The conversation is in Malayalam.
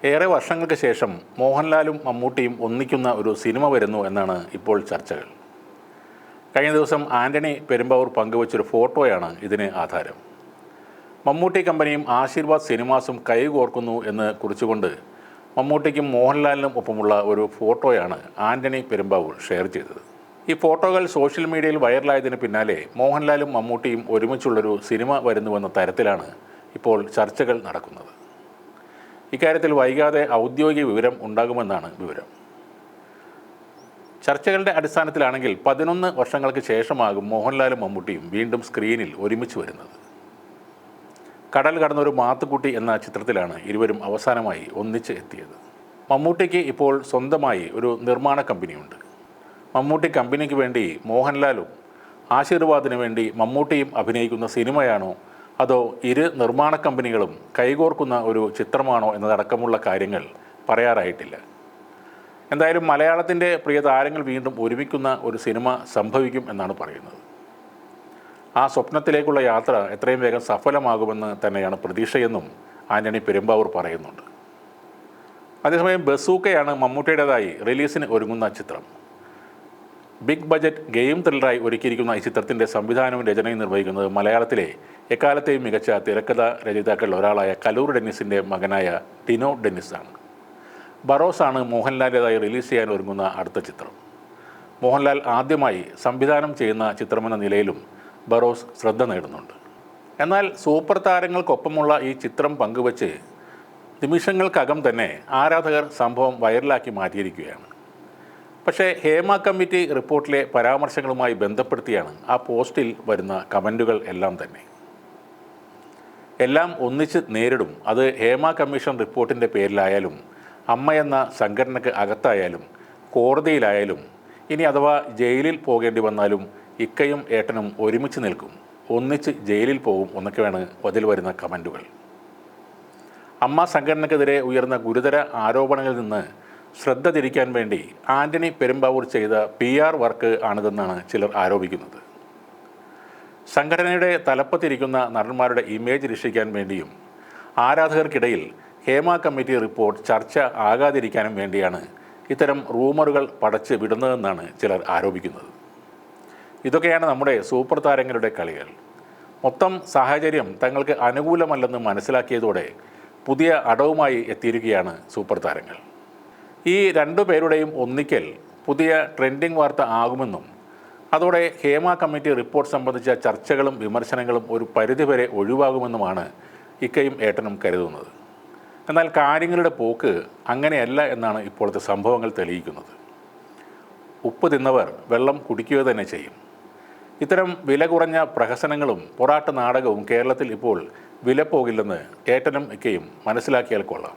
ഏറെ വർഷങ്ങൾക്ക് ശേഷം മോഹൻലാലും മമ്മൂട്ടിയും ഒന്നിക്കുന്ന ഒരു സിനിമ വരുന്നു എന്നാണ് ഇപ്പോൾ ചർച്ചകൾ. കഴിഞ്ഞ ദിവസം ആൻ്റണി പെരുമ്പാവൂർ പങ്കുവച്ചൊരു ഫോട്ടോയാണ് ഇതിന് ആധാരം. മമ്മൂട്ടി കമ്പനിയും ആശീർവാദ് സിനിമാസും കൈകോർക്കുന്നു എന്ന് കുറിച്ചുകൊണ്ട് മമ്മൂട്ടിക്കും മോഹൻലാലിനും ഒപ്പമുള്ള ഒരു ഫോട്ടോയാണ് ആൻ്റണി പെരുമ്പാവൂർ ഷെയർ ചെയ്തത്. ഈ ഫോട്ടോകൾ സോഷ്യൽ മീഡിയയിൽ വൈറലായതിന് പിന്നാലെ മോഹൻലാലും മമ്മൂട്ടിയും ഒരുമിച്ചുള്ളൊരു സിനിമ വരുന്നുവെന്ന തരത്തിലാണ് ഇപ്പോൾ ചർച്ചകൾ നടക്കുന്നത്. ഇക്കാര്യത്തിൽ വൈകാതെ ഔദ്യോഗിക വിവരം ഉണ്ടാകുമെന്നാണ് വിവരം. ചർച്ചകളുടെ അടിസ്ഥാനത്തിലാണെങ്കിൽ 11 വർഷങ്ങൾക്ക് ശേഷമാകും മോഹൻലാലും മമ്മൂട്ടിയും വീണ്ടും സ്ക്രീനിൽ ഒരുമിച്ച് വരുന്നത്. കടൽ കടന്നൊരു മാത്തുക്കുട്ടി എന്ന ചിത്രത്തിലാണ് ഇരുവരും അവസാനമായി ഒന്നിച്ച് എത്തിയത്. മമ്മൂട്ടിക്ക് ഇപ്പോൾ സ്വന്തമായി ഒരു നിർമ്മാണ കമ്പനിയുണ്ട്. മമ്മൂട്ടി കമ്പനിക്ക് വേണ്ടി മോഹൻലാലും ആശീർവാദിന് വേണ്ടി മമ്മൂട്ടിയും അഭിനയിക്കുന്ന സിനിമയാണോ അതോ ഇരു നിർമ്മാണ കമ്പനികളും കൈകോർക്കുന്ന ഒരു ചിത്രമാണോ എന്നതടക്കമുള്ള കാര്യങ്ങൾ പറയാറായിട്ടില്ല. എന്തായാലും മലയാളത്തിൻ്റെ പ്രിയ താരങ്ങൾ വീണ്ടും ഒരുമിക്കുന്ന ഒരു സിനിമ സംഭവിക്കും എന്നാണ് പറയുന്നത്. ആ സ്വപ്നത്തിലേക്കുള്ള യാത്ര എത്രയും വേഗം സഫലമാകുമെന്ന് തന്നെയാണ് പ്രതീക്ഷയെന്നും ആൻ്റണി പെരുമ്പാവൂർ പറയുന്നുണ്ട്. അതേസമയം ബസൂക്കയാണ് മമ്മൂട്ടിയുടേതായി റിലീസിന് ഒരുങ്ങുന്ന ചിത്രം. ബിഗ് ബജറ്റ് ഗെയിം ത്രില്ലറായി ഒരുക്കിയിരിക്കുന്ന ഈ ചിത്രത്തിൻ്റെ സംവിധാനവും രചനയും നിർവഹിക്കുന്നത് മലയാളത്തിലെ എക്കാലത്തെയും മികച്ച തിരക്കഥ രചയിതാക്കളിൽ ഒരാളായ കലൂർ ഡെന്നിസിൻ്റെ മകനായ ടിനോ ഡെന്നിസാണ്. ബറോസാണ് മോഹൻലാലിൻ്റെതായി റിലീസ് ചെയ്യാൻ ഒരുങ്ങുന്ന അടുത്ത ചിത്രം. മോഹൻലാൽ ആദ്യമായി സംവിധാനം ചെയ്യുന്ന ചിത്രമെന്ന നിലയിലും ബറോസ് ശ്രദ്ധ നേടുന്നുണ്ട്. എന്നാൽ സൂപ്പർ താരങ്ങൾക്കൊപ്പമുള്ള ഈ ചിത്രം പങ്കുവച്ച് നിമിഷങ്ങൾക്കകം തന്നെ ആരാധകർ സംഭവം വൈറലാക്കി മാറ്റിയിരിക്കുകയാണ്. പക്ഷേ ഹേമ കമ്മിറ്റി റിപ്പോർട്ടിലെ പരാമർശങ്ങളുമായി ബന്ധപ്പെടുത്തിയാണ് ആ പോസ്റ്റിൽ വരുന്ന കമൻറ്റുകൾ എല്ലാം തന്നെ. എല്ലാം ഒന്നിച്ച് നേരിടും. അത് ഹേമ കമ്മീഷൻ റിപ്പോർട്ടിൻ്റെ പേരിലായാലും അമ്മയെന്ന സംഘടനയ്ക്ക് അകത്തായാലും കോടതിയിലായാലും ഇനി അഥവാ ജയിലിൽ പോകേണ്ടി വന്നാലും ഇക്കയും ഏട്ടനും ഒരുമിച്ച് നിൽക്കും, ഒന്നിച്ച് ജയിലിൽ പോകും എന്നൊക്കെയാണ് അതിൽ വരുന്ന കമൻറ്റുകൾ. അമ്മ സംഘടനയ്ക്കെതിരെ ഉയർന്ന ഗുരുതര ആരോപണങ്ങളിൽ നിന്ന് ശ്രദ്ധ തിരിക്കാൻ വേണ്ടി ആൻ്റണി പെരുമ്പാവൂർ ചെയ്ത PR വർക്ക് ആണിതെന്നാണ് ചിലർ ആരോപിക്കുന്നത്. സംഘടനയുടെ തലപ്പത്തിരിക്കുന്ന നടന്മാരുടെ ഇമേജ് രക്ഷിക്കാൻ വേണ്ടിയും ആരാധകർക്കിടയിൽ ഹേമ കമ്മിറ്റി റിപ്പോർട്ട് ചർച്ച ആകാതിരിക്കാനും വേണ്ടിയാണ് ഇത്തരം റൂമറുകൾ പടച്ച് വിടുന്നതെന്നാണ് ചിലർ ആരോപിക്കുന്നത്. ഇതൊക്കെയാണ് നമ്മുടെ സൂപ്പർ താരങ്ങളുടെ കളികൾ. മൊത്തം സാഹചര്യം തങ്ങൾക്ക് അനുകൂലമല്ലെന്ന് മനസ്സിലാക്കിയതോടെ പുതിയ അടവുമായി എത്തിയിരിക്കുകയാണ് സൂപ്പർ താരങ്ങൾ. ഈ രണ്ടു പേരുടെയും ഒന്നിക്കൽ പുതിയ ട്രെൻഡിങ് വാർത്ത ആകുമെന്നും അതോടെ ഹേമ കമ്മിറ്റി റിപ്പോർട്ട് സംബന്ധിച്ച ചർച്ചകളും വിമർശനങ്ങളും ഒരു പരിധിവരെ ഒഴിവാകുമെന്നുമാണ് ഇക്കയും ഏട്ടനും കരുതുന്നത്. എന്നാൽ കാര്യങ്ങളുടെ പോക്ക് അങ്ങനെയല്ല എന്നാണ് ഇപ്പോഴത്തെ സംഭവങ്ങൾ തെളിയിക്കുന്നത്. ഉപ്പ് തിന്നവർ വെള്ളം കുടിക്കുക തന്നെ ചെയ്യും. ഇത്തരം വില കുറഞ്ഞ പ്രഹസനങ്ങളും പൊറാട്ട് നാടകവും കേരളത്തിൽ ഇപ്പോൾ വില പോകില്ലെന്ന് ഏട്ടനും ഇക്കയും മനസ്സിലാക്കിയാൽ കൊള്ളാം.